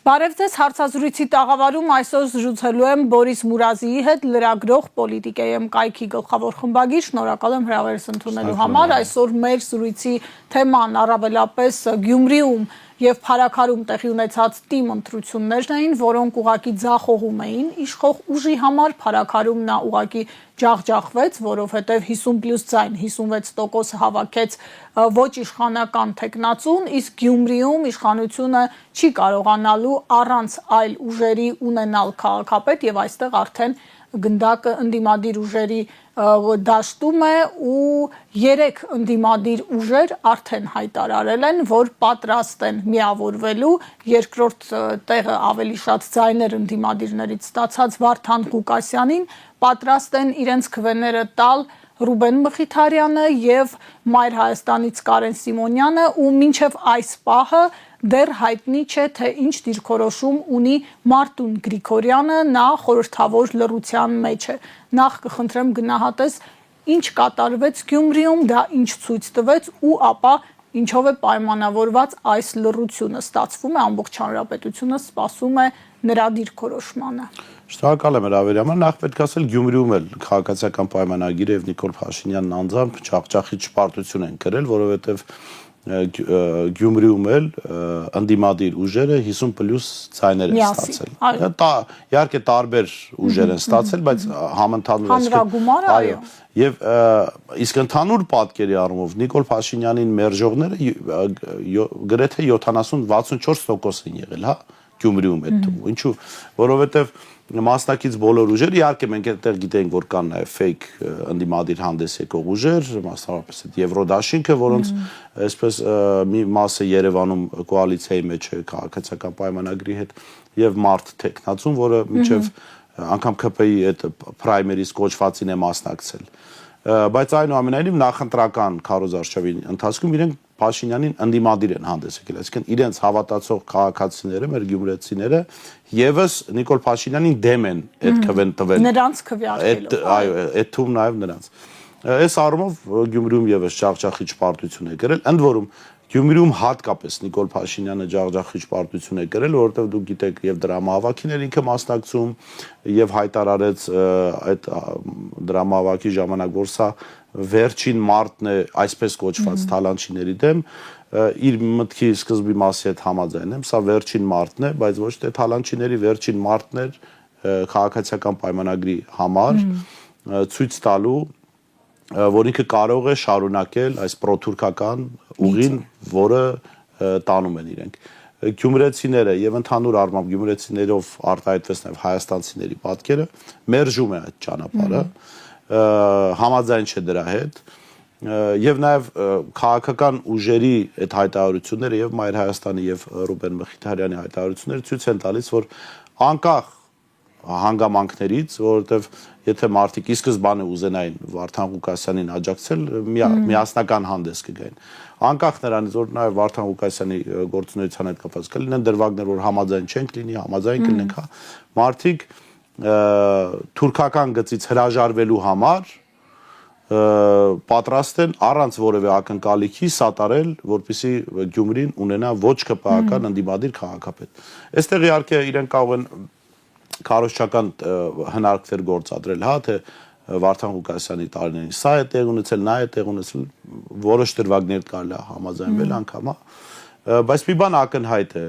Բարև ձեզ, հարցազրույցի տաղավարում այսօր զրուցելու եմ Բորիս Մուրազիի հետ, լրագրող, Պոլիտիկայեմ կայքի գլխավոր խմբագիր, շնորհակալ եմ հրավերս ընդունելու համար, այսօր մեր զրույցի թեման առավելապես Գյումրիում և Փարաքարում տեղի ունեցած թիմ ընտրություններն էին, որոնք ուղղակի ձախողում էին իշխող ուժի համար, Փարաքարում նա ուղղակի ջախջախվեց, որովհետև 50+9, 56% հավաքեց ոչ իշխանական թեկնածուն, իսկ Գյումրիում իշխանությունը չի կարողանալու առանց այլ ուժերի ունենալ քաղաքապետ եւ այստեղ արդեն գնդակը ընդդիմադիր ուժերի դաշտում է ու 3 ընդդիմադիր ուժեր արդեն հայտարարել են, որ պատրաստ են միավորվելու, երկրորդ տեղը ավելի շատ ձայներ ընդդիմադիրներից ստացած Վարդան Ղուկասյանին, պատրաստ են իրենց քվեները տալ Ռուբեն Մխիթարյանը եւ Մայր Հայաստանից Կարեն Սիմոնյանը ու մինչեւ այս պահը դեռ հայտնի չէ թե ինչ դիրքորոշում ունի Մարտուն Գրիգորյանը, նա խորհրդավոր լռության մեջ է։ Նախ կխնդրեմ գնահատես ինչ կատարվեց Գյումրիում, դա ինչ ցույց տվեց ու ապա ինչով է պայմանավորված այս լռությունը, ստացվում է ամբողջ հանրապետությունը սպասում է նրա դիրքորոշմանը։ Շնորհակալ եմ հրավերի համար, նախ պետք է ասել Գյումրիում էլ քաղաքացիական պայմանագիրը եւ Նիկոլ Փաշինյանն անձամբ ջախջախի ճպարտություն են կրել, որովհետեւ Գյումրիում էլ ընդդիմադիր ուժերը 50+ ցայներ են ստացել։ Իհարկե տարբեր ուժեր են ստացել, բայց համընդհանուր այո, եւ իսկ ընդհանուր պատկերի առումով Նիկոլ Փաշինյանին մերժողները գրեթե 70-64% են եղել, հա, Գյումրիում այդ թվում։ Ինչու՞, որովհետեւ մասնակից բոլոր ուժեր, իհարկե մենք այդտեղ գիտենք, որ կան նաև fake ընդդիմադիր հանդես եկող ուժեր, մասնավորապես այդ Եվրոդաշինքը, որոնց այսպես մի մասը Երևանում կոալիցիայի մեջ է քաղաքացիական պայմանագրի հետ, եւ Մարտ Տեխնացուն, որը մինչեւ անգամ ԿՊ-ի այդ պրայմերիս կոչվածին է մասնակցել։ Բայց այնուամենայնիվ նախընտրական քարոզարշավի ընթացքում իրենք Փաշինյանին ընդդիմադիր են հանդես եկել, այսինքն իրենց հավատացող քաղաքացիները, մեր գյումրեցիները եւս Նիկոլ Փաշինյանին դեմ են այդ քվեն տվել։ Նրանց քվեարկելով։ Այո, այդ թվում նաեւ նրանց։ Այս առումով Գյումրիում եւս ջախջախի ճպարտություն է գրել, ընդ որում Գյումրիում հատկապես Նիկոլ Փաշինյանը ջախջախի ճպարտություն է գրել, որովհետեւ դուք գիտեք եւ դրամահավաքին ինքը մասնակցում եւ հայտարարեց այդ դրամահավաքի ժամանակ, որ սա վերջին մարտն է այսպես կոչված թալանչիների դեմ, իր մտքի սկզբի մասի հետ համաձայն եմ, սա վերջին մարտն է, բայց ոչ թե թալանչիների վերջին մարտն էր քաղաքացիական պայմանագրի համար ցույց տալու, որ ինքը կարող է շարունակել այս պրոթուրքական ուղին, որը տանում են իրենք։ Գյումրեցիները եւ ընդհանուր առմամբ գյումրեցիներով արտահայտվեց նաեւ հայաստանցիների պատկերը, մերժում է այդ ճանապարհը, համաձայն չէ դրա հետ եւ նաեւ քաղաքական ուժերի այդ հայտարարությունները եւ Մայր Հայաստանի եւ Ռուբեն Մխիթարյանի հայտարարությունները ցույց են տալիս, որ անկախ հանգամանքներից, որովհետեւ եթե մարդիկ ի սկզբանե ուզենային Վարդան Ղուկասյանին աջակցել, միասնական հանդես կգային։ Անկախ նրանից, որ նաեւ Վարդան Ղուկասյանի գործունեության հետ կապված կլինեն դրվագներ, որ համաձայն չենք լինի, համաձայն կլինենք, հա, մարդիկ թուրքական գծից հրաժարվելու համար պատրաստ են առանց որևէ ակնկալիքի սատարել, որպեսզի Գյումրին ունենա ոչ ԿՊԱ-ական ընդդիմադիր քաղաքապետ։ Այստեղ իհարկե իրենք կարող են քարոզչական հնարքներ գործադրել, հա, թե Վարդան Ղուկասյանի տարիներին սա է տեղ ունեցել, նա է տեղ ունեցել, որոշ դրվագներ կարելի է համաձայնվել անգամ, հա, բայց մի բան ակնհայտ է,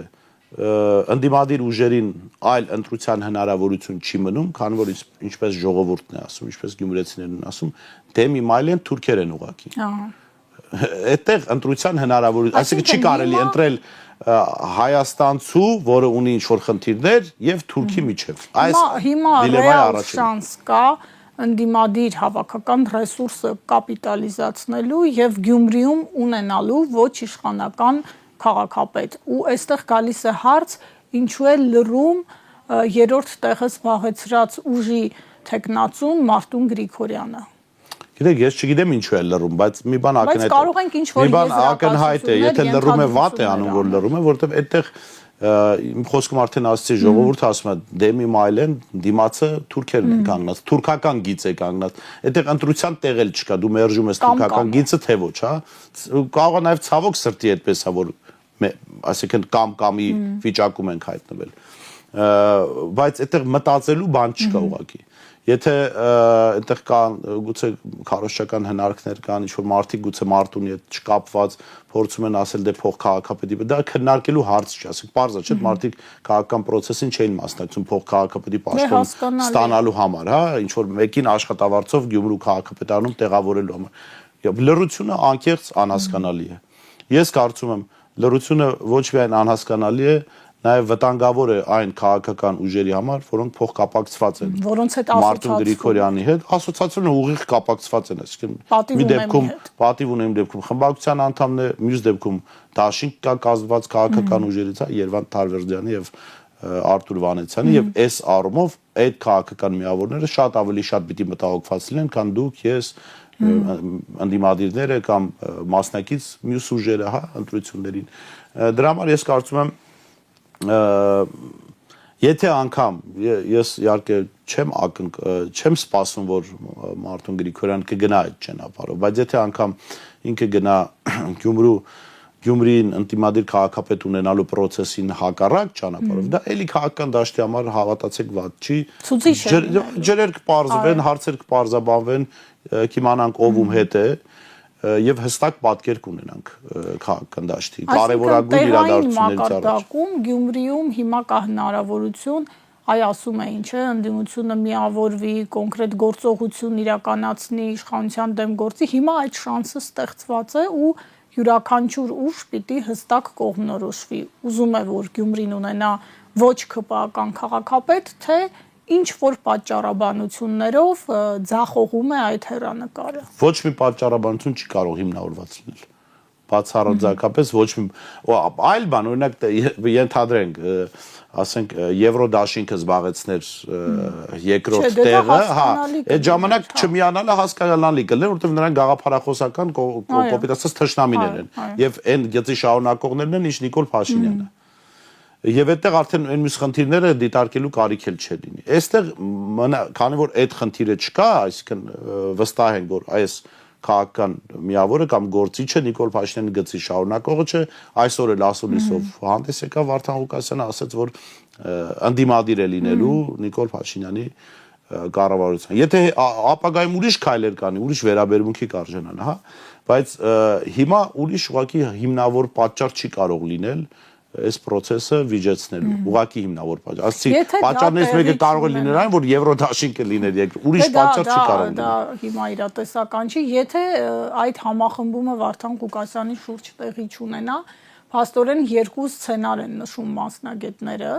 ընդդիմադիր ուժերին այլ ընտրության հնարավորություն չի մնում, քանի որ ինչպես ժողովուրդն է ասում, ինչպես գյումրեցիներն են ասում, դեմի մայլ են թուրքեր են ուղղակի։ Այդտեղ ընտրության հնարավորություն, այսինքն չի կարելի ընտրել հայաստանցու, որը ունի ինչ-որ խնդիրներ եւ թուրքի միջև։ Այս դիլեմայի առաջին շանս կա ընդդիմադիր հավաքական ռեսուրսը կապիտալիզացնելու եւ Գյումրիում ունենալու ոչ իշխանական քաղաքապետ ու այստեղ գալիս է հարց ինչու է լռում երրորդ տեղը զբաղեցրած ուժի թեկնածուն Մարտուն Գրիգորյանը։ Գիտեք, ես չգիտեմ ինչու է լռում, բայց մի բան ակնհայտ է։ Բայց կարող ենք ինչ-որ ակնհայտ է, եթե լռում է, վատ է անում, որ լռում է, որովհետև այդտեղ իմ խոսքում արդեն ասացի, ժողովուրդը ասում է դեմի մայլեն, դիմացը թուրքերն են կանգնած, թուրքական գիծ է կանգնած։ Այդտեղ ընտրության տեղ էլ չկա, դու մերժում ես թուրքական գիծը, թե ոչ, հա։ Կարող է նաև ցավոք սրտի այդպես է, որ այսինքն կամ-կամի վիճակում ենք հայտնվել։ Բայց այդտեղ մտածելու բան չկա ուղղակի։ Եթե այդտեղ կան գուցե քարոզչական հնարքներ կան, ինչ որ մարդիկ գուցե մարդունի հետ չկապված փորձում են ասել դե փող քաղաքապետի, դա քննարկելու հարց չի, ասենք պարզ է, չէ՞, մարդիկ քաղաքական process-ին չէին մասնակցում փող քաղաքապետի պաշտոն ստանալու համար, հա, ինչ որ մեկին աշխատավարձով Գյումրու քաղաքապետարանում տեղավորելու համար։ Լռությունը անկեղծ անհասկանալի է։ Ես կարծում եմ, լռությունը ոչ միայն անհասկանալի է, նաև վտանգավոր է այն քաղաքական ուժերի համար, որոնք փոխկապակցված են որոնց հետ Մարտուն Գրիգորյանի հետ, ասոցիացիոնը ուղիղ կապակցված են, այսինքն մի դեպքում պատիվ ունեմ դեպքում խմբակցության անդամն է, մյուս դեպքում դաշինք կա կազմված քաղաքական ուժերից, Երվանդ Թարվերդյանի եւ Արտուր Վանեցյանի եւ այս առումով այդ քաղաքական միավորները շատ ավելի շատ պիտի մտահոգված լինեն, քան դուք, ես, անդիմադիրները կամ մասնակից մյուս ուժերը, հա, ընտրություններին։ Դրա համար ես կարծում եմ եթե անգամ ես իհարկե չեմ սպասում, որ Մարտուն Գրիգորյանը կգնա այդ ճանապարհով, բայց եթե անգամ ինքը գնա Գյումրիին ընդդիմադիր քաղաքապետ ունենալու process-ին հակառակ ճանապարհով, դա էլի քաղաքական դաշտի համար հավատացեք ված չի։ Ջրեր կպարզվեն, հարցեր կպարզաբանվեն, կիմանանք ով ում հետ է եւ հստակ պատկեր կունենանք քաղաքական դաշտի կարևորագույն իրադարձություններից առաջ։ Գյումրիում հիմա կա հնարավորություն, այ ասում էին, չէ, ընդդիմությունը միավորվի, կոնկրետ գործողություն իրականացնի, իշխանության դեմ գործի, հիմա այդ շանսը ստեղծված է ու յուրաքանչյուր ուժ պիտի հստակ կողմնորոշվի։ Ուզում է, որ Գյումրին ունենա ոչ ԿՊԱ-ական քաղաքապետ, թե ինչ որ պատճառաբանություններով ձախողում է այդ հեռանկարը։ Ոչ մի պատճառաբանություն չի կարող հիմնավորված լինել։ Բացառությամբ ոչ մի այլ բան, օրինակ ենթադրենք, ասենք Եվրոդաշինքը զբաղեցներ երկրորդ տեղը, հա, այդ ժամանակ չմիանալը հասկանալի կլիներ, որովհետև նրանք գաղափարախոսական կոպիտ ասած թշնամիներ են, եւ այն գծի շարունակողներն են, ինչ Նիկոլ Փաշինյանը։ Եվ այդտեղ արդեն այն մյուս խնդիրները դիտարկելու կարիք էլ չէ լինի։ Այստեղ քանի որ այդ խնդիրը չկա, այսինքն վստահ ենք, որ այս քաղաքական միավորը կամ գործիչը Նիկոլ Փաշինյանի գծի շարունակողը չէ, այսօր էլ ասուլիսով հանդես եկավ Վարդան Ղուկասյանը, ասաց, որ ընդդիմադիր է լինելու Նիկոլ Փաշինյանի կառավարության։ Եթե ապագայում ուրիշ քայլեր կանի, ուրիշ վերաբերմունքի կարժենան, հա, բայց հիմա ուրիշ ուղղակի հիմնավոր պատճառ չի կարող լինել այս process-ը վիճեցնելու, ուղղակի հիմնավոր պատճառ։ Ասեցի, պատճառներից մեկը կարող է լինել այն, որ Եվրոդաշինքը լիներ երկրորդ, ուրիշ պատճառ չի կարող լինել։ Դա հիմա իրատեսական չի, եթե այդ համախմբումը Վարդան Ղուկասյանի շուրջ տեղի չունենա, փաստորեն երկու սցենար են նշում մասնագետները,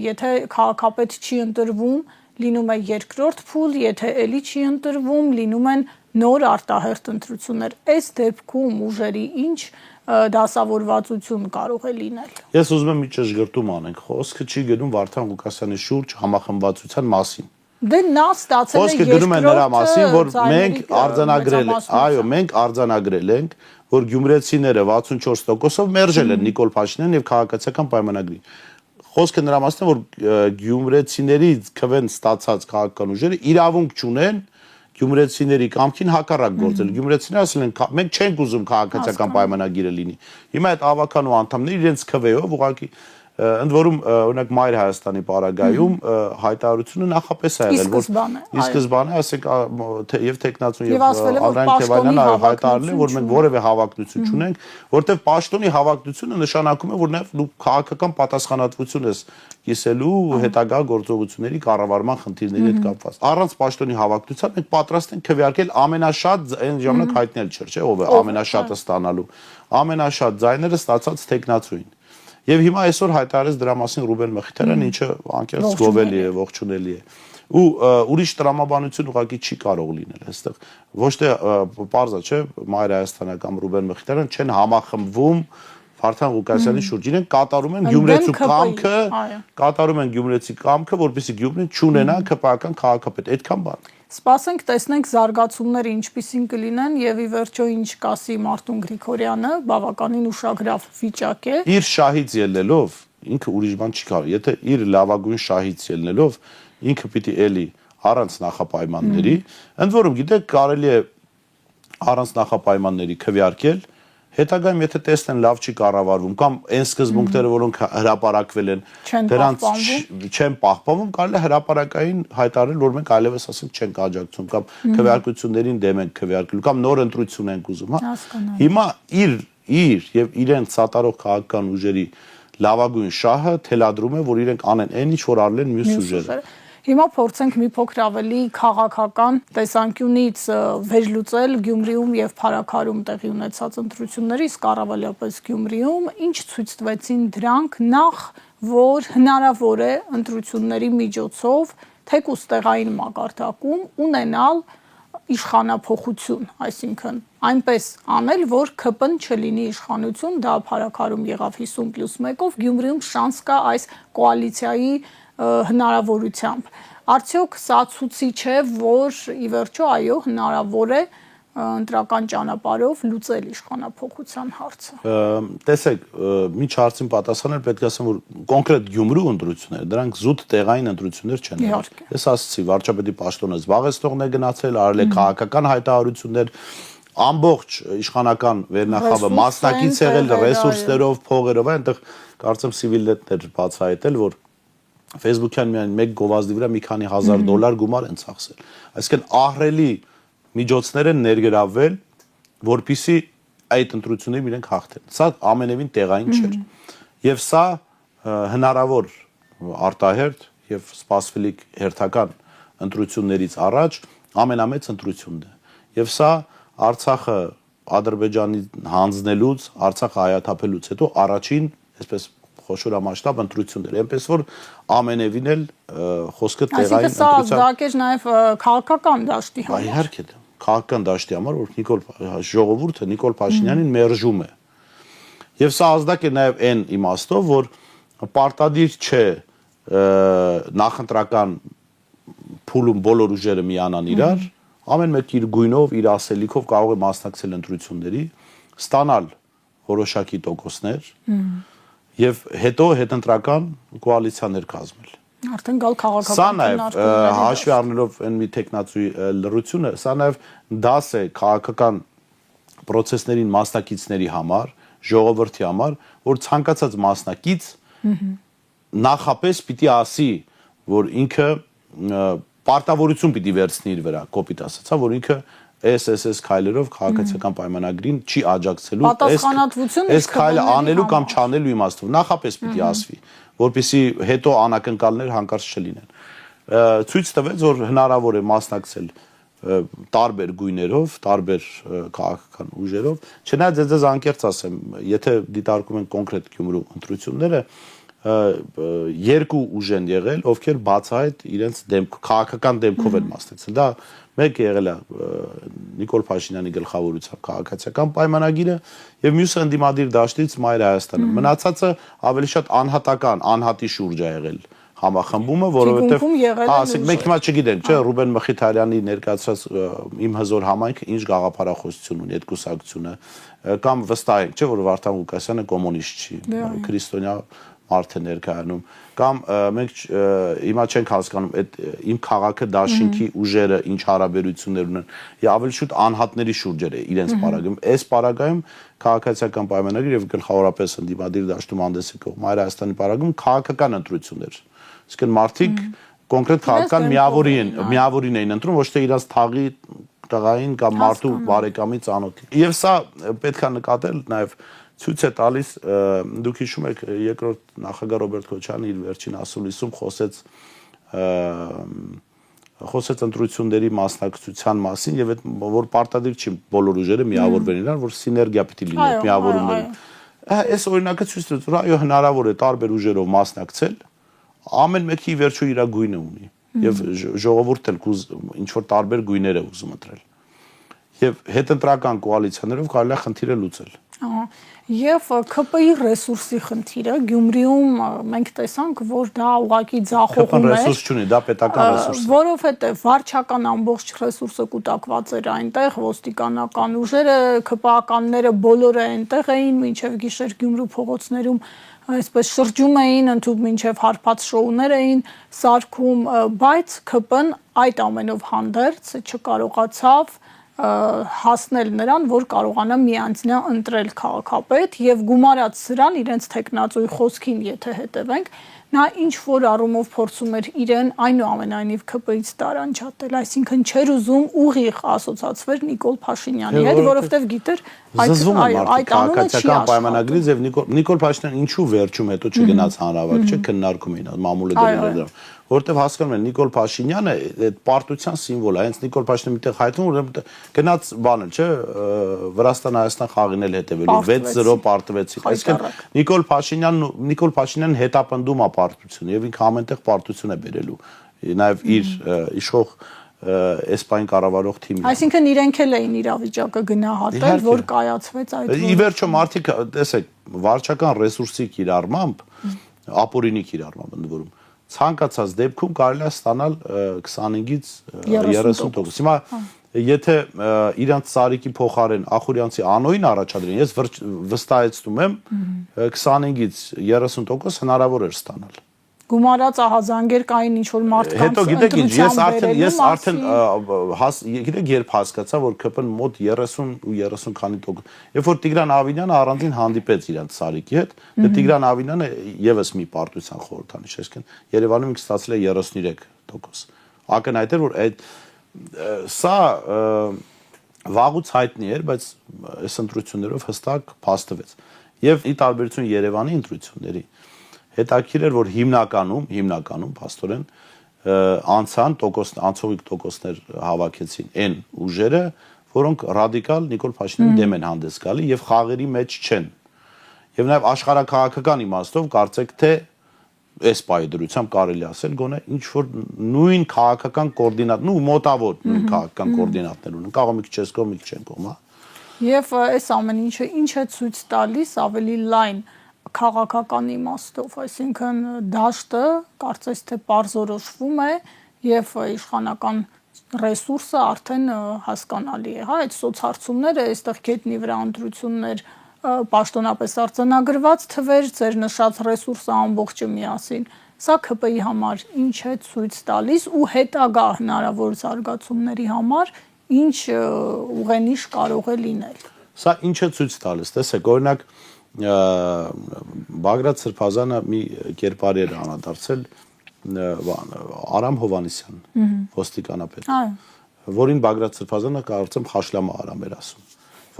եթե քաղաքապետ չի ընտրվում, լինում է երկրորդ փուլ, եթե էլի չի ընտրվում, լինում են նոր արտահերթ ընտրություններ։ Այս դեպքում ուժերի ինչ դասավորվածություն կարող է լինել։ Ես ուզում եմ մի ճշգրտում անենք, խոսքը չի գնում Վարդան Ղուկասյանի շուրջ համախմբվածության մասին։ Դե նա ստացել է խոսքը գնում է նրա մասին, որ մենք արձանագրել, այո, մենք արձանագրել ենք, որ գյումրեցիները 64%-ով մերժել են Նիկոլ Փաշինյանն եւ քաղաքացիական պայմանագրին։ Խոսքը նրա մասին է, որ գյումրեցիներից քվեն ստացած քաղաքական ուժերը իրավունք չունեն գյումրեցիների կամքին հակառակ գործել։ Գյումրեցիները ասել են, մենք չենք ուզում քաղաքացիական պայմանագիրը լինի։ Հիմա այդ ավականու անդամները իրենց քվեով ուղղակի ընդ որում օրինակ Մայր Հայաստանի պարագայում հայտարարությունը նախապես է եղել, որ ի սկզբանե, ասենք, եւ Տեխնացուն եւ Անդրանիկ Թևանյանը հայտարարել են, որ մենք որևէ հավակնություն չունենք, որտեղ պաշտոնի հավակնությունը նշանակում է, որ նաեւ դու քաղաքական պատասխանատվություն ես կիսելու հետագա գործողությունների կառավարման խնդիրների հետ կապված։ Առանց պաշտոնի հավակնության մենք պատրաստ ենք քվեարկել ամենաշատ այն ժամանակ հայտնել չէ, ով է ամենաշատը ստանալու։ Ամենաշատ ձայները ստացած Տեխնացուին։ Եվ հիմա այսօր հայտարարեց դրա մասին Ռուբեն Մխիթարյանը, ինչը անկեղծ գովելի է, ողջունելի է։ Ու ուրիշ տրամաբանություն ուղղակի չի կարող լինել այստեղ։ Ոչ թե պարզ է, չէ, Մայր Հայաստանը կամ Ռուբեն Մխիթարյանը չեն համախմբվում Վարդան Ղուկասյանի շուրջ, իրենք կատարում են գյումրեցու կամքը, որպեսզի Գյումրին չունենա ԿՊԱ-ական քաղաքապետ, այդքան բան։ Սպասենք, տեսնենք զարգացումները ինչպիսին կլինեն եւ ի վերջո ինչ կասի Մարտուն Գրիգորյանը, բավականին ուշագրավ վիճակ է։ Իր շահից ելնելով ինքը ուրիշ բան չի կարող։ Եթե իր լավագույն շահից ելնելով ինքը պիտի էլի առանց նախապայմանների, ընդ որում գիտեք, կարելի է առանց նախապայմանների քվեարկել հետագայում եթե տեսնեն լավ չի կառավարվում կամ այն սկզբունքները, որոնք հրապարակվել են, դրանց չեն պահպանվում, կարելի է հրապարակային հայտարարել, որ մենք այլևս ասենք չենք աջակցում կամ քվեարկություններին դեմ ենք քվեարկելու կամ նոր ընտրություն ենք ուզում, հա։ Հիմա իր եւ իրենց սատարող քաղաքական ուժերի լավագույն շահը թելադրում է, որ իրենք անեն այն ինչ որ արել են մյուս ուժերը։ Հիմա փորձենք մի փոքր ավելի քաղաքական տեսանկյունից վերլուծել Գյումրիում եւ Փարաքարում տեղի ունեցած ընտրությունները, իսկ առավելապես Գյումրիում, ինչ ցույց տվեցին դրանք, նախ որ հնարավոր է ընտրությունների միջոցով թեկուզ տեղային մակարդակում ունենալ իշխանափոխություն, այսինքն այնպես անել, որ ԿՊ-ն չլինի իշխանություն, դա Փարաքարում եղավ 50+1-ով, Գյումրիում շանս կա այս կոալիցիայի հնարավորությամբ։ Արդյոք սա ցույցի չէ, որ ի վերջո այո հնարավոր է ընտրական ճանապարհով լուծել իշխանափոխության հարցը։ Տեսեք, միջ հարցին պատասխանել պետք է ասեմ, որ կոնկրետ Գյումրու ընտրությունները, դրանք զուտ տեղային ընտրություններ չեն։ Ես ասացի, վարչապետի պաշտոնը զբաղեցնողն է գնացել, արել է քաղաքական հայտարարություններ, ամբողջ իշխանական վերնախավը մասնակից եղել ռեսուրսներով, փողերով, այնտեղ կարծեմ սիվիլներ բացահայտել, որ Facebook-յան միայն մեկ գովազդի վրա մի քանի $1000 գումար են ծախսել։ Այսինքն ահռելի միջոցներ են ներգրավվել, որպեսզի այդ ընտրություններում իրենք հաղթեն։ Սա ամենևին տեղային չէր։ Եվ սա հնարավոր արտահերթ եւ սպասվելիք հերթական ընտրություններից առաջ ամենամեծ ընտրությունն է։ Եվ սա Արցախը Ադրբեջանի հանձնելուց, Արցախը հայաթափելուց հետո առաջին, այսպես խոշորամասշտաբ ընտրություններ, այնպես որ ամենևին էլ խոսքը տեղային ընտրության։ Այսինքն սա ազդակ է նաև քաղաքական դաշտի համար։ Իհարկե, քաղաքական դաշտի համար, որ ժողովուրդը Նիկոլ Փաշինյանին մերժում է։ Եվ սա ազդակ է նաև այն իմաստով, որ պարտադիր չէ նախընտրական փուլում բոլոր ուժերը միանան իրար, ամեն մեկը իր գույնով, իր ասելիքով կարող է մասնակցել ընտրությունների, ստանալ որոշակի տոկոսներ եւ հետո հետընտրական կոալիցիաներ կազմել։ Արդեն գալ քաղաքական։ Սա նաեւ հաշվի առնելով այն մի տեխնացուի լրությունը, սա նաեւ դաս է քաղաքական process-ներին մասնակիցների համար, ժողովրդի համար, որ ցանկացած մասնակից նախապես պիտի ասի, որ ինքը պարտավորություն պիտի վերցնի իր վրա, կոպիտ ասացա, որ ինքը SSS քայլերով քաղաքացիական պայմանագրին չի աջակցելու, այս քայլը անելու կամ չանելու իմաստով նախապես պիտի ասվի, որպեսզի հետո անակնկալներ հանկարծ չլինեն։ Ցույց տվեց, որ հնարավոր է մասնակցել տարբեր գույներով, տարբեր քաղաքական ուժերով, չնայած ձեզ անկեղծ ասեմ, եթե դիտարկում են կոնկրետ Գյումրու ընտրությունները, երկու ուժ են եղել, ովքեր բացահայտ իրենց քաղաքական դեմքով են մասնակցել։ Դա մեկը եղել է Նիկոլ Փաշինյանի գլխավորությամբ քաղաքացիական պայմանագիրը եւ մյուսը ընդդիմադիր դաշտից Մայր Հայաստանը։ Մնացածը ավելի շատ անհատական, անհատի շուրջ է եղել համախմբումը, որովհետեւ ասենք մենք հիմա չգիտենք, չէ, Ռուբեն Մխիթարյանի ներկայացրած իմ հզոր համայնքը ինչ գաղափարախոսություն ունի այդ կուսակցությունը, կամ վստահ ենք, չէ, որ Վարդան Ղուկասյանը կոմունիստ չի, քրիստոնյա մարդ է ներկայանում, կամ մենք հիմա չենք հասկանում այդ իմ քաղաքը դաշինքի ուժերը ինչ հարաբերություններ ունեն, եւ ավելի շուտ անհատների շուրջեր է իրենց պարագայում։ Այս պարագայում քաղաքացիական պայմանագիր եւ գլխավորապես ընդդիմադիր դաշտում հանդես եկող Մայր Հայաստանի պարագայում քաղաքական ընտրություններ։ Այսինքն մարդիկ կոնկրետ քաղաքական միավորին էին ընտրում, ոչ թե իրաց թաղի տղային կամ մարդու բարեկամի ծանոթի։ Եվ սա պետք է նկատել նաեւ ցույց է տալիս, դուք հիշում եք երկրորդ նախագահ Ռոբերտ Քոչարյանը իր վերջին ասուլիսում խոսեց ընտրությունների մասնակցության մասին եւ այդ որ պարտադիր չի բոլոր ուժերը միավորվեն իրար, որ սիներգիա պիտի լինի միավորումների։ Այս օրինակը ցույց տվեց, որ այո հնարավոր է տարբեր ուժերով մասնակցել, ամեն մեկի վերջո իր գույնը ունի եւ ժողովուրդն էլ ինչ որ տարբեր գույներ է ուզում ընտրել։ Եվ հետընտրական կոալիցիաներով կարելի է խնդիրը լուծել։ Եվ ԿՊ-ի ռեսուրսի խնդիրը Գյումրիում մենք տեսանք, որ դա ուղղակի ձախողում է։ ԿՊ-ն ռեսուրս չունի, դա պետական ռեսուրս է։ Որովհետև վարչական ամբողջ ռեսուրսը կուտակված էր այնտեղ, ոստիկանական ուժերը, ԿՊ-ականները բոլորը այնտեղ էին, մինչև գիշեր Գյումրու փողոցներում այսպես շրջում էին, ընդհանուր մինչև հարբած շոուներ էին սարքում, բայց ԿՊ-ն այդ ամենով հանդերձ չկարողացավ հասնել նրան, որ կարողանա միանձնյա ընտրել քաղաքապետ եւ գումարած սրան իրենց տեխնացուի խոսքին եթե հետևենք, նա ինչ որ առումով փորձում էր իրեն այնուամենայնիվ ԿՊ-ից տարանջատել, այսինքն չէր ուզում ուղիղ ասոցացվել Նիկոլ Փաշինյանի հետ, որովհետեւ գիտեր այդ անունը չի պայմանագրից եւ Նիկոլ Փաշինյանը ինչու վերջում հետո չգնաց հանրավարակ, չէ, քննարկում էին, մամուլը դրել դրան, որովհետեւ հասկանում են Նիկոլ Փաշինյանը այդ պարտության սիմվոլ է, հենց Նիկոլ Փաշինյանը միտեղ հայտնում, որ գնաց բանը, չէ, Վրաստան-Հայաստան խաղին էլ հետևելու 6-0 պարտվեցին, այսինքն Նիկոլ Փաշինյանն հետապնդում է պարտությունը եւ ինքը ամենտեղ պարտություն է բերելու, նաեւ իր իշխող Էսպայն կառավարող թիմին։ Այսինքն իրենք էլ էին իրավիճակը գնահատել, որ կայացվեց այդ։ Ի վերջո մարդիկ, տեսեք, վարչական ռեսուրսի կիրառմամբ, ապօրինի կիրառմամբ ընդ որում, ցանկացած դեպքում կարելի է ստանալ 25-ից 30%։ Հիմա եթե իրանց Սարիկի փոխարեն Ախուրյանցի Անոյին առաջադրեն, ես վստահեցնում եմ 25-ից 30% հնարավոր էր ստանալ։ Գումարած ահազանգեր կային ինչ որ մարդկանց հետո գիտեք ինչ, ես արդեն գիտեք երբ հասկացա, որ ԿՊ-ն մոտ 30 ու 30 քանի տոկոս։ Երբ որ Տիգրան Ավինյանը առանձին հանդիպեց իրանց Սարիկի հետ, դե Տիգրան Ավինյանը եւս մի պարտության խորհրդանիշ, այսինքն Երևանում ինքը ստացել է 33%։ Ակնհայտ էր, որ այդ սա վաղուց հայտնի էր, բայց այս ընտրություններով հստակ փաստվեց։ Եվ ի տարբերություն Երևանի ընտրությունների հետաքրքիր էր, որ հիմնականում փաստորեն անցողիկ տոկոսներ հավաքեցին այն ուժերը, որոնք ռադիկալ Նիկոլ Փաշինյանի դեմ են հանդես գալի եւ խաղերի մեջ չեն։ Եվ նաեւ աշխարհաքաղաքական իմաստով կարծեք թե այս պայդրությամբ կարելի ասել գոնե ինչ որ նույն քաղաքական կոորդինատ, մոտավոր նույն քաղաքական կոորդինատներ ունեն, կարող մի քիչ էս կողմ, մի քիչ այն կողմ, հա։ Եվ այս ամեն ինչը ինչ է ցույց տալիս ավելի լայն քաղաքական իմաստով, այսինքն դաշտը կարծես թե պարզորոշվում է եւ իշխանական ռեսուրսը արդեն հասկանալի է, հա, այդ սոցհարցումները, այստեղ գետնի վրա ընտրություններ պաշտոնապես արձանագրված թվեր, ձեր նշած ռեսուրսը ամբողջը միասին, սա ԿՊ-ի համար ինչ է ցույց տալիս ու հետագա հնարավոր զարգացումների համար ինչ ուղենիշ կարող է լինել։ Սա ինչ է ցույց տալիս, տեսեք, օրինակ Բագրատ Սրբազանը մի կերպարի էր անդրադարձել Արամ Հովանեսյան, ոստիկանապետ, որին Բագրատ Սրբազանը կարծեմ Խաշլամա Արամ էր ասում,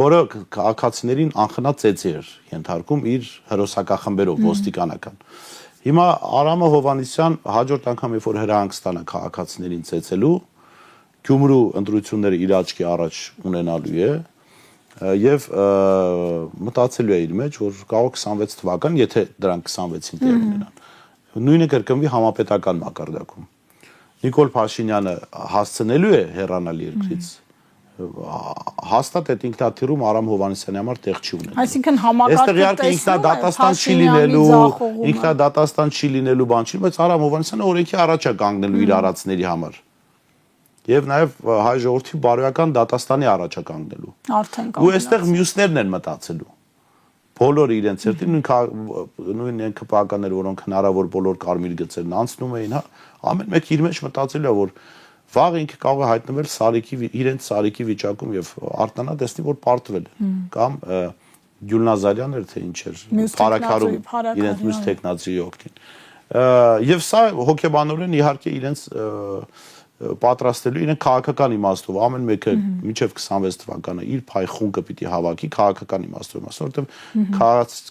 որը քաղաքացիներին անխնա ծեծի էր ենթարկում իր հերոսակախմբերով ոստիկանական։ Հիմա Արամը Հովանեսյան հաջորդ անգամ երբ որ հրահանգ ստանա քաղաքացիներին ծեծելու, Գյումրու ընտրությունները իր աչքի առաջ ունենալու է եւ մտածելու է իր մեջ, որ կարող 26 թվական, եթե դրանք 26-ին տեղ ունենան, նույնը կրկնվի համապետական մակարդակում։ Նիկոլ Փաշինյանը հասցնելու է հեռանալ երկրից, հաստատ այդ ինքնաթիռում Արամ Հովանեսյանի համար տեղ չի ունենալու։ Այսինքն համակարգը ինքնադատաստան չի լինելու բան չի, բայց Արամ Հովանեսյանը օրենքի առաջ է կանգնելու իր արածների համար։ Եվ նաև հայ ժողովրդի բարոյական դատաստանի առաջ է կանգնելու։ Ու այստեղ մյուսներն են մտածելու։ Բոլորը իրենց երթին նույն ԿՊԱ-ականները, որոնք հնարավոր բոլոր կարմիր գծերն անցնում էին, հա, ամեն մեկ իր մեջ մտածելու է, որ վաղ ինքը կարող է հայտնվել իրենց Սարիկի վիճակում եւ արտանա տեսնի, որ պարտվել է։ Կամ Գյուլնազարյան էր թե ինչ էր, Փարաքարում իրենց մյուս տեխնացի օգտին։ Եվ սա հոգեբանորեն իհարկե իրենց պատրաստելու իրեն քաղաքական իմաստով ամեն մեկը մինչև 26 թվականը իր փայ խունկը պիտի հավաքի քաղաքական իմաստով, որովհետև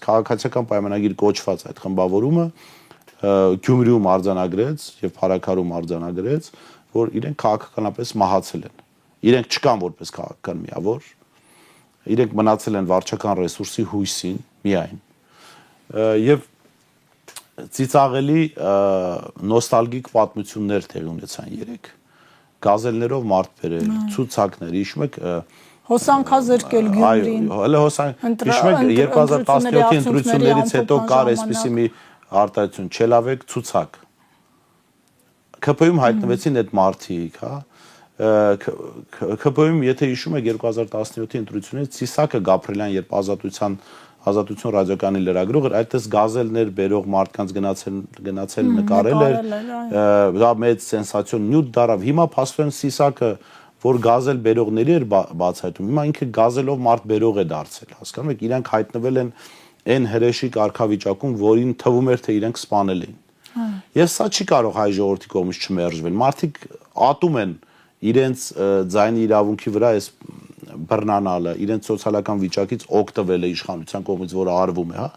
քաղաքացիական պայմանագիր կոչված այդ խմբավորումը Գյումրիում արձանագրեց եւ Փարաքարում արձանագրեց, որ իրենք քաղաքականապես մահացել են։ Իրենք չկան որպես քաղաքական միավոր, իրենք մնացել են վարչական ռեսուրսի հույսին միայն։ Եվ ծիծաղելի նոստալգիկ պատմություններ տեղի ունեցան երեք։ Գազելներով մարդ բերել, ցուցակներ, հիշում եք հոսանքազրկել Գյումրին։ Հələ հիշում եք 2017-ի ընտրություններից հետո կար այսպիսի մի արտահայտություն, Չելավեկ ցուցակ։ ԿՊ-ում հայտնվեցին այդ մարդիկ, հա։ ԿՊ-ում, եթե հիշում եք 2017-ի ընտրությունից Ցիսակը Գաբրելյան, երբ Ազատություն ռադիոկայանի լրագրող էր, այդտես գազելներ բերող մարդկանց գնացել նկարել էր, դա մեծ սենսացիոն նյութ դարավ։ Հիմա փաստորեն Սիսակը որ գազել բերողների էր բացահայտում։ Հիմա ինքը գազելով մարդ բերող է դարձել, հասկանում եք, իրանք հայտնվել են այն հրեշի կարգավիճակում, որին թվում էր թե իրենք սպանել էին։ Եվ սա չի կարող հայ ժողովրդի կողմից չմերժվել։ Մարդիկ ատում են իրենց ձայնի իրավունքի վրա այս բռնանալը, իրենց սոցիալական վիճակից օգտվելը իշխանության կողմից, որը արվում է, հա։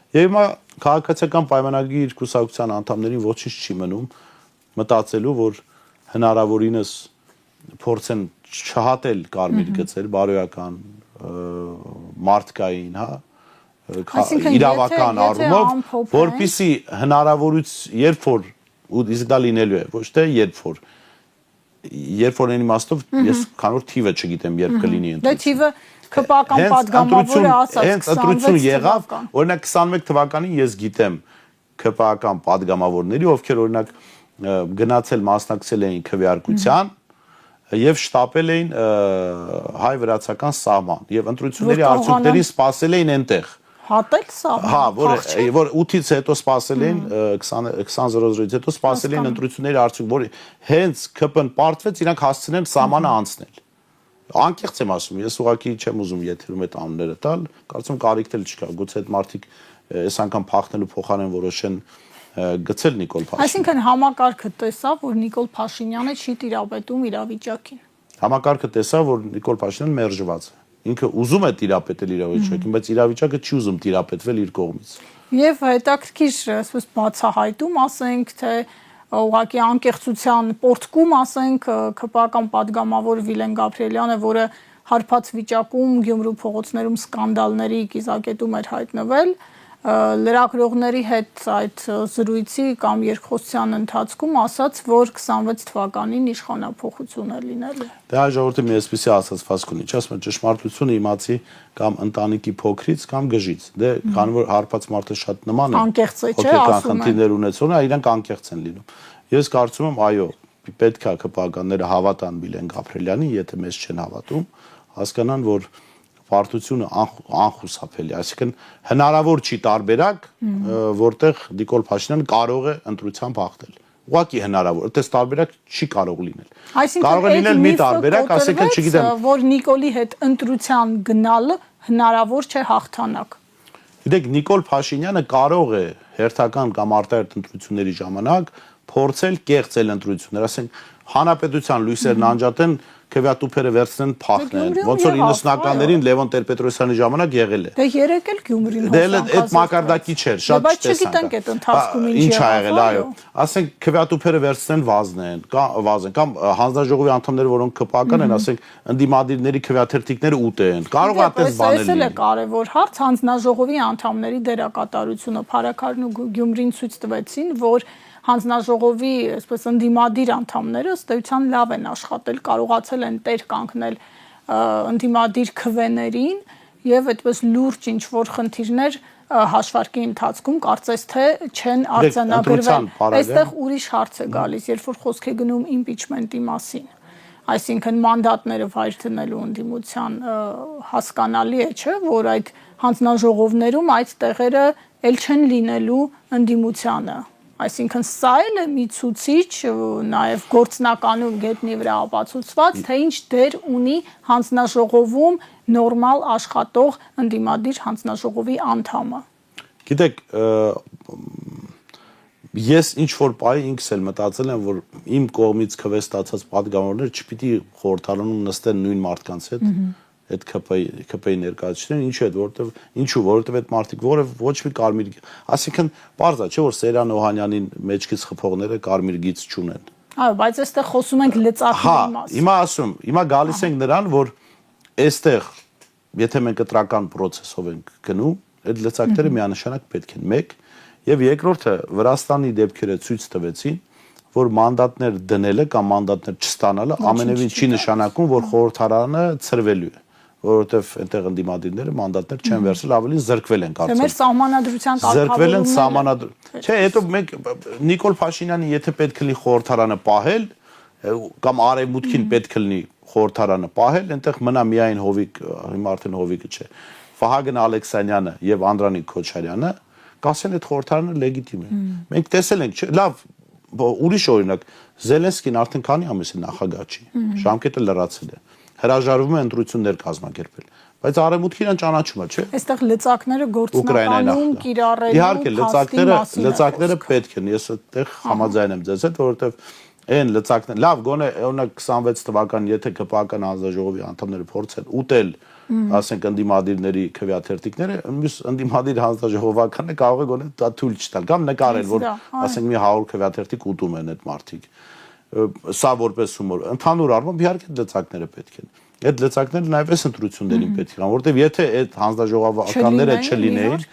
Եվ հիմա քաղաքացիական պայմանագրի կուսակցության անդամներին ոչինչ չի մնում մտածելու, որ հնարավորինս փորձեն չհատել կարմիր գծեր, բարոյական, մարդկային, հա, իրավական առումով, որպեսզի հնարավորություն, երբ որ իսկ դա լինելու է, ոչ թե երբ որ այն իմաստով ես քանոր թիվը չգիտեմ, երբ կլինի ընտրություն։ Դե թիվը ԿՊԱ-կան падգամավորը ասաց 26 ընտրություն եղավ, օրինակ 21 թվականին ես գիտեմ ԿՊԱ-կան падգամավորների, ովքեր օրինակ գնացել մասնակցել էին քվեարկության եւ շտապել էին հայ-վրացական սահման եւ ընտրությունների արդյունքների սպասել էին այնտեղ։ Հատել սա։ Հա, որ 8-ից հետո սպասել էին 20:00-ից հետո սպասել էին ընտրությունների արդյունք, որ հենց ԿՊ-ն պարտվեց իրանք հասցնեն սահմանը անցնել։ Անկեղծ եմ ասում, ես ուղղակի չեմ ուզում եթերում այդ անունները տալ, կարծում կարիք էլ չկա, գուցե այդ մարդիկ այս անգամ փախնելու փոխարեն որոշեն գցել Նիկոլ Փաշինյանին։ Այսինքն համակարգը տեսավ, որ Նիկոլ Փաշինյանը չի տիրապետում իրավիճակին։ Համակարգը տեսավ, որ Նիկոլ Փաշինյանը մերժված է։ Ինքը ուզում է տիրապետել իրավիճակին, բայց իրավիճակը չի ուզում տիրապետվել իր կողմից։ Եվ հետաքրքիր, ասես բացահայտում, ասենք, թե ուղղակի անկեղծության պորտկում, ասենք, ԿՊԱ-կան падգամավոր Վիլեն Գաբրիելյանը, որը հարբած վիճակում Գյումրու փողոցներում սկանդալների կիզակետում էր հայտնվել, լրագրողների հետ այդ զրույցի կամ երկխոսության ընթացքում ասաց, որ 26 թվականին իշխանափոխություն է լինելու։ Դե այ ժողովրդը մի այսպեսի ասացվածք ունի, ասում են ճշմարտությունը իմացի կամ ընտանիքի փոքրից կամ գժից։ Դե քանի որ հարբած մարդը շատ նման է, անկեղծ է, չէ, ասում են։ Խնդիրներ ունեցողն է, իրանք անկեղծ են լինում։ Ես կարծում եմ, այո, պետք է ԿՊԱ-կանները հավատան Վիլեն Գաբրիելյանին, եթե մեզ չեն հավատում, հասկանան, որ պարտությունը անխուսափելի, այսինքն հնարավոր չի տարբերակ, որտեղ Նիկոլ Փաշինյանը կարող է ընտրությամբ հաղթել։ Ուղղակի հնարավոր, այդպես տարբերակ չի կարող լինել։ Կարող է լինել մի տարբերակ, ասենք, չգիտեմ, որ Նիկոլի հետ ընտրության գնալը հնարավոր չէ հաղթանակ։ Գիտեք, Նիկոլ Փաշինյանը կարող է հերթական կամ արտահերթ ընտրությունների ժամանակ փորձել կեղծել ընտրություններ, ասենք, հանրապետության լույսերն անջատեն, քվեատուփերը վերցնեն փախնեն, ոնց որ 90-ականներին Լևոն Տեր-Պետրոսյանի ժամանակ եղել է։ Դե երեք էլ Գյումրին հոսանք։ Դե այդ մակարդակի չէր, շատ բայց չգիտենք այդ ընթացքում ինչ եղել, այո։ Ասենք քվեատուփերը վերցնեն վազեն կամ հանձնաժողովի անդամները, որոնք ԿՊԱ-կան են, ասենք ընդդիմադիրների քվեաթերթիկները ուտեն։ Կարող է այդպես բաներ լինել։ Դա է կարևոր հարց, հանձնաժողովի անդամների դերակատարությունը Փարաքարն ու Գյումրին ցույց տվեցին, որ հանձնաժողովի, այսպես ընդդիմադիր անդամները ըստ էության լավ են աշխատել, կարողացել են տեր կանգնել ընդդիմադիր քվեներին եւ այդպես լուրջ ինչ որ խնդիրներ հաշվարկի ընթացքում կարծես թե չեն արձանագրվել։ Այստեղ ուրիշ հարց է գալիս, երբ որ խոսք է գնում իմպիչմենտի մասին։ Այսինքն մանդատները վայր դնելու ընդդիմության հասկանալի է, չէ, որ այդ հանձնաժողովներում այդ տեղերը էլ չեն լինելու ընդդիմությանը։ Այսինքն սա էլ է մի ցուցիչ, նաև գործնականում գետնի վրա ապացուցված, թե ինչ դեր ունի հանձնաժողովում նորմալ աշխատող ընդդիմադիր հանձնաժողովի անդամը։ Գիտեք, ես ինչ որ պահի ինքս էլ մտածել եմ, որ իմ կողմից քվե ստացած падգամավորները չպիտի խորհրդարանում նստեն նույն մարդկանց հետ, այդ ԿՊ-ի ներկայացուցիչներն, որովհետև այդ մարդիկ ոչ մի կարմիր, ասինքն պարզ է, չէ՞ որ Սերյան Օհանյանին մեջքից խփողները կարմիր գիծ չունեն։ Այո, բայց այստեղ խոսում ենք լծակների մասին։ Հիմա ասում, հիմա գալիս ենք նրան, որ այստեղ, եթե մենք կտրական process-ով ենք գնում, այդ լծակները միանշանակ պետք են 1, եւ երկրորդը Վրաստանի դեպքերը ցույց տվեցին, որ մանդատներ դնելը կամ մանդատներ չստանալը ամենևին չի նշանակում, որ խորհրդարանը ցրվելու է, որովհետև այնտեղ ընդդիմադիրները մանդատներ չեն վերցրել, ավելին զրկվել են կարծես։ Մեր սահմանադրության զրկվել են սահմանադրության։ Չէ, հետո մենք Նիկոլ Փաշինյանի եթե պետք լինի խորհրդարանը պահել կամ արևմուտքին պետք լինի խորհրդարանը պահել, այնտեղ մնա միայն Հովիկ, հիմա արդեն Հովիկը չէ, Վահագն Ալեքսանյանը եւ Անդրանիկ Քոչարյանը, կասեն այդ խորհրդարանը լեգիտիմ է։ Մենք տեսել ենք, լավ, ուրիշ օրինակ Զելենսկին արդեն քանի ամիս է նախագահ չի, ժամկետը լրացել է, հրաժարվում է ընտրություններ կազմակերպել, բայց արևմուտքը իրան ճանաչում է, չէ՞։ Այստեղ լծակները գործնականում կիրառելու իհարկե լծակները պետք են, ես այդտեղ համաձայն եմ ձեզ հետ, որովհետև այն լծակներ, լավ, գոնե օրինակ 26 թվական, եթե ԿՊԱ-ական հանձնաժողովի անդամները փորձեն ուտել, ասենք ընդդիմադիրների քվեաթերթիկները, մյուս ընդդիմադիր հանձնաժողովականները կարող է գոնե դա թույլ չտալ կամ նկարել, որ ասենք մի 100 քվեաթերթիկ ուտում են այդ մարդիկ։ Սա որպես հումոր, ընդհանուր առմամբ իհարկե լծակները պետք են։ Այդ լծակները նաև այս ընտրություններին պետք են, որովհետև եթե այդ հանձնաժողովականները չլինեին,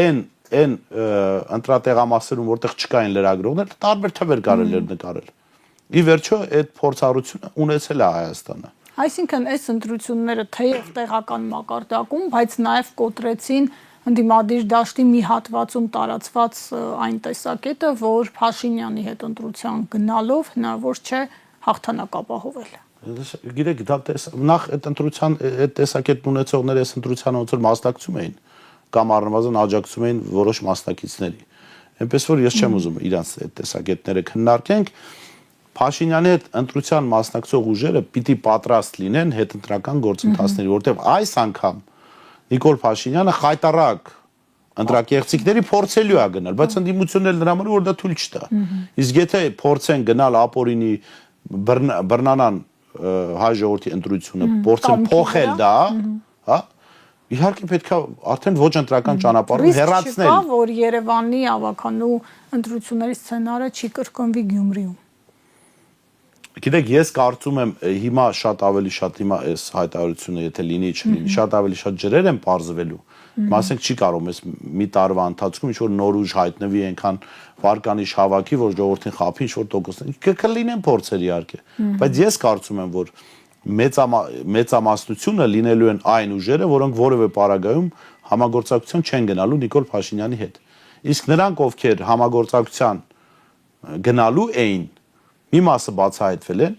այն ընտրատեղամասերում, որտեղ չկային լրագրողներ, տարբեր թվեր կարելի էր նկարել։ Ի վերջո այդ փորձառությունը ունեցել է Հայաստանը։ Այսինքն այս ընտրությունները թեև տեղական մակարդակում, բայց նաև կոտրեցին ընդդիմադիր դաշտի մի հատվածում տարածված այն տեսակետը, որ Փաշինյանի հետ ընտրության գնալով հնարավոր չէ հաղթանակ ապահովել։ Գիտեք, դա նախ այդ ընտրության այդ տեսակետն ունեցողները այս ընտրությանը ոնց որ մասնակցում էին կամ առնվազն աջակցում էին որոշ մասնակիցների։ Այնպես որ ես չեմ ուզում իրանց այդ տեսակետները քննարկենք։ Փաշինյանի հետ ընտրության մասնակցող ուժերը պիտի պատրաստ լինեն հետընտրական գործընթացների, որտեղ այս անգամ Նիկոլ Փաշինյանը խայտարակ ընտրակեղծիքների փորձելու է գնալ, բայց ընդդիմությունն էլ նրա համար որ դա թույլ չտա։ Իսկ եթե փորձեն գնալ ապօրինի բռնանան հայ ժողովրդի ընտրությունը, փորձեն փոխել դա, հա, իհարկե պետք է արդեն ոչ ընտրական ճանապարհով հեռացնել։ Իսկ չկա, որ Երևանի ավականու ընտրությունների սցենարը չի կրկնվի Գյումրիում։ Գիտեք, ես կարծում եմ հիմա շատ ավելի շատ հիմա այս հայտարարությունը եթե լինի չլինի, շատ ավելի շատ ջրեր են պարզվելու։ Մասենք չի կարող ես մի տարվա ընթացքում ինչ որ նոր ուժ հայտնվի այնքան վարկանիշ հավաքի, որ ժողովրդին խափի ինչ որ տոկոսներ։ Կլինեն փորձեր իհարկե, բայց ես կարծում եմ, որ մեծամասնությունը լինելու են այն ուժերը, որոնք որևէ պարագայում համագործակցություն չեն գնալու Նիկոլ Փաշինյանի հետ։ Իսկ նրանք, ովքեր համագործակցության գնալու էին, մի մասը բացահայտվել են,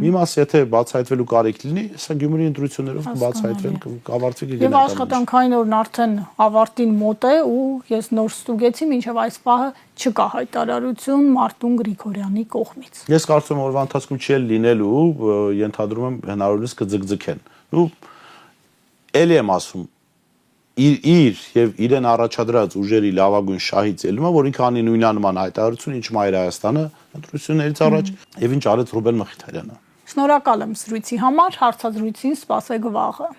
մի մասը եթե բացահայտվելու կարիք լինի, սա Գյումրի ընտրություններով կբացահայտվեն, կավարտվի կգնահատվի։ Եվ աշխատանքային օրն արդեն ավարտին մոտ է ու ես նոր ստուգեցի, մինչև այս պահը չկա հայտարարություն Մարտուն Գրիգորյանի կողմից։ Ես կարծում եմ օրվա ընթացքում չի լինելու, ենթադրում եմ հնարավորինս կձգձգեն։ Ու էլի եմ ասում, իր եւ իրեն առաջադրած ուժերի լավագույն շահից ելնում է, որ ինքը անի նույնանման հայտարարություն, ինչ Մայր Հայաստանը ընտրություններից առաջ եւ ինչ արեց Ռուբեն Մխիթարյանը։ Շնորհակալ եմ զրույցի համար, հարցազրույցին սպասեք վաղը։